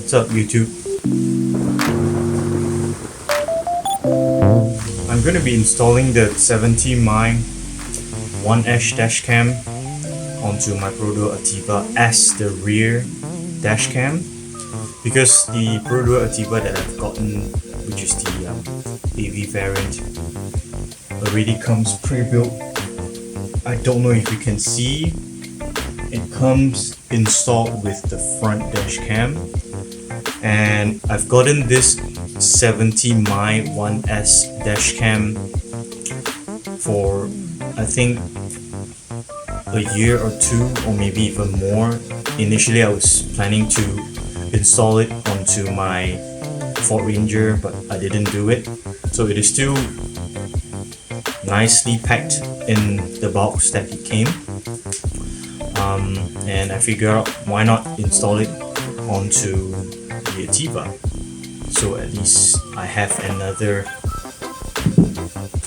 What's up, YouTube? I'm going to be installing the 70mai 1S dashcam onto my Perodua Ativa as the rear dashcam, because the Perodua Ativa that I've gotten, which is the AV variant, already comes pre-built. I don't know if you can see, it comes installed with the front dashcam, and I've gotten this 70mai 1S dashcam for I think a year or two, or maybe even more. Initially I was planning to install it onto my Ford Ranger, but I didn't do it. So it is still nicely packed in the box that it came, and I figured out why not install it onto the Ativa, so at least I have another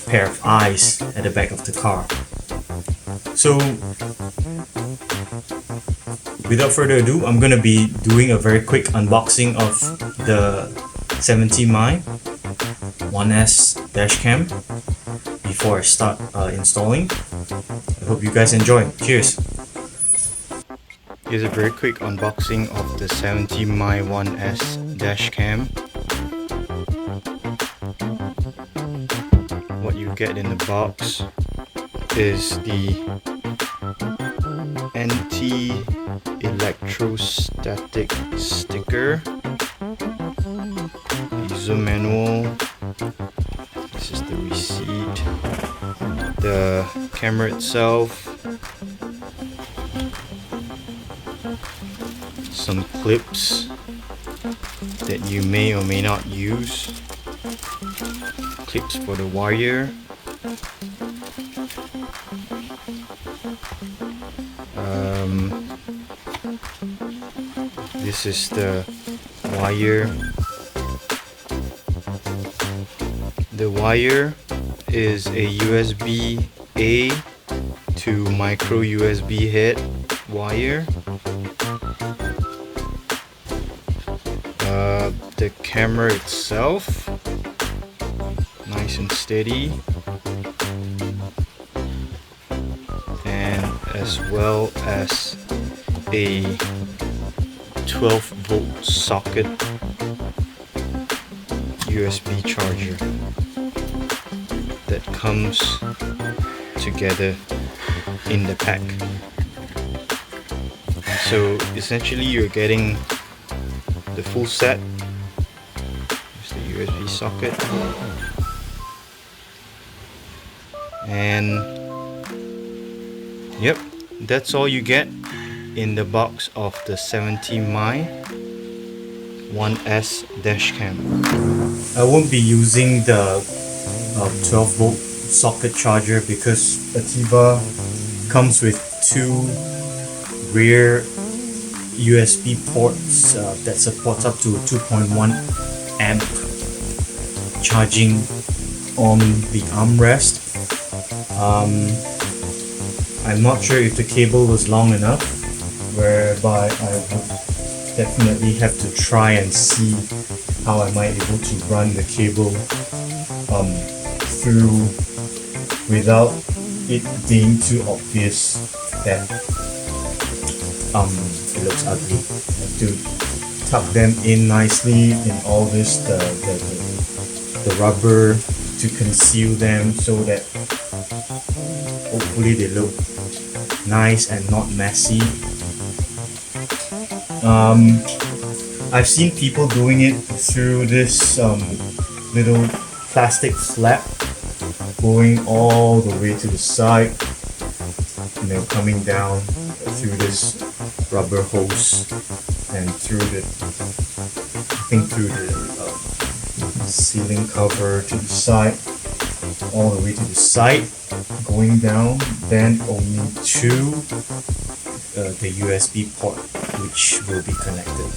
pair of eyes at the back of the car. So without further ado, I'm gonna be doing a very quick unboxing of the 70mai 1S dashcam before I start installing. I hope you guys enjoy. Cheers! Here's a very quick unboxing of the 70mai 1S dashcam. What you get in the box is the anti-electrostatic sticker, user manual, this is the receipt, the camera itself, some clips that you may or may not use, clips for the wire, this is the wire. The wire is a USB-A to micro USB head wire. The camera itself, nice and steady, and as well as a 12-volt socket USB charger that comes together in the pack. So essentially you're getting the full set. There's the USB socket, and yep, that's all you get in the box of the 70mai 1S dashcam. I won't be using the 12-volt socket charger because Ativa comes with two rear USB ports that supports up to 2.1 amp charging on the armrest. I'm not sure if the cable was long enough, whereby I would definitely have to try and see how I might be able to run the cable through without it being too obvious that it looks ugly. I have to tuck them in nicely in all this, the rubber to conceal them, so that hopefully they look nice and not messy. I've seen people doing it through this little plastic flap going all the way to the side, and then coming down through this rubber hose and through the ceiling cover to the side, all the way to the side, going down, then only to the USB port, which will be connected.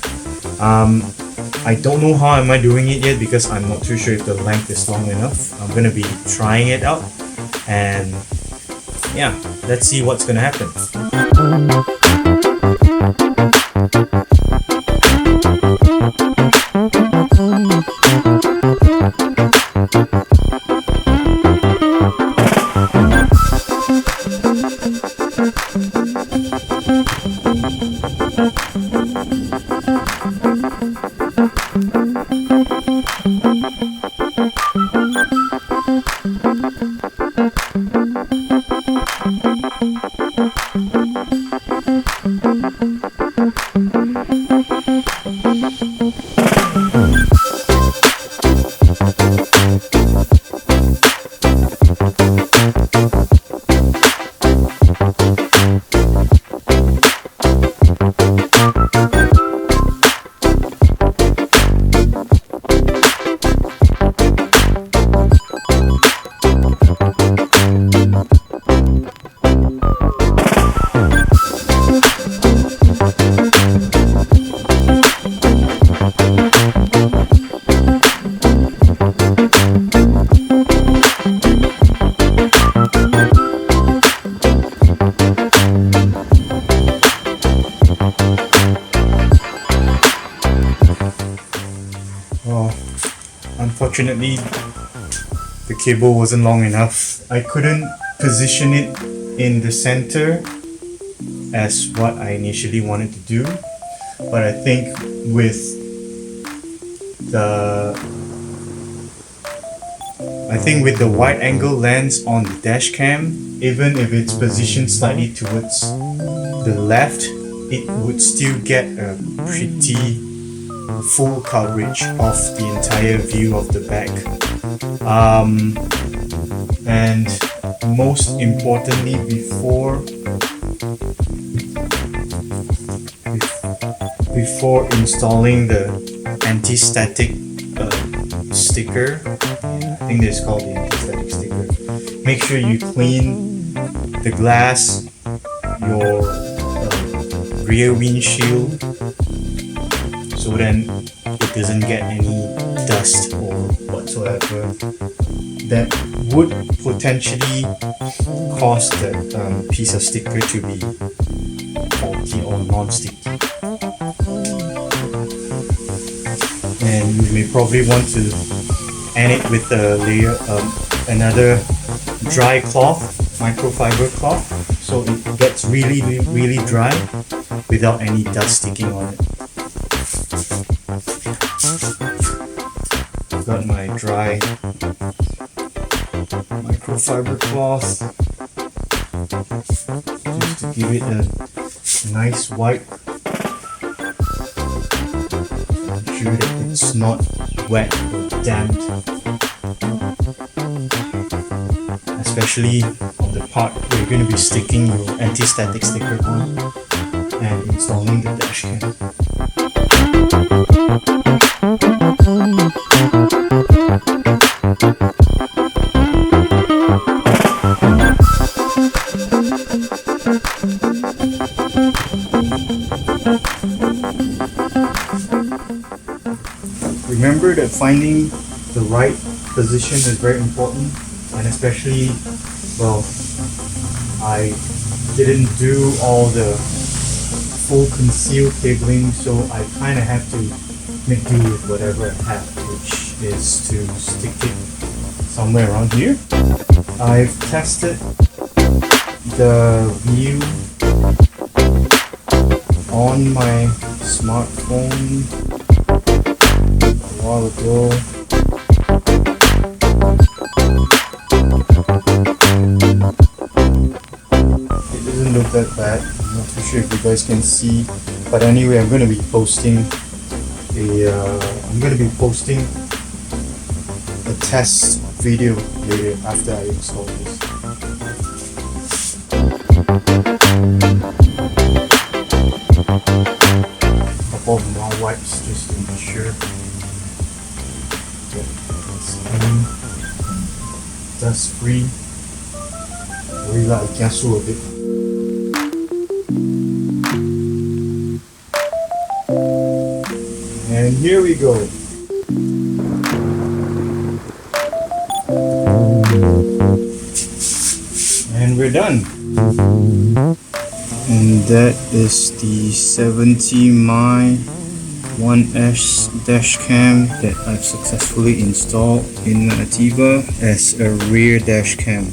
I don't know how am I doing it yet, because I'm not too sure if the length is long enough. I'm gonna be trying it out, and yeah, let's see what's gonna happen. Unfortunately, the cable wasn't long enough. I couldn't position it in the center as what I initially wanted to do, but I think with the wide angle lens on the dash cam, even if it's positioned slightly towards the left, it would still get a pretty full coverage of the entire view of the back. And most importantly, before installing the anti-static sticker, I think this is called the anti-static sticker, make sure you clean the glass, your rear windshield, so then it doesn't get any dust or whatsoever that would potentially cause the piece of sticker to be faulty or non-sticky. And you may probably want to end it with a layer another dry cloth, microfiber cloth, so it gets really dry without any dust sticking on it. I've got my dry microfiber cloth just to give it a nice wipe. Make sure that it's not wet or damp, especially on the part where you're going to be sticking your anti-static sticker on and installing the dash cam. Remember that finding the right position is very important, and especially, well, I didn't do all the full conceal cabling, so I kind of have to make do with whatever I have, which is to stick it somewhere around here. I've tested the view on my smartphone a while ago. It doesn't look that bad. I'm not too sure if you guys can see, but anyway, I'm going to be posting a test video later after I install this. Couple of more wipes just to make sure that it's clean, dust free. Really like kiasu a bit. And here we go. And we're done. And that is the 70mai 1S dashcam that I've successfully installed in my Ativa as a rear dashcam.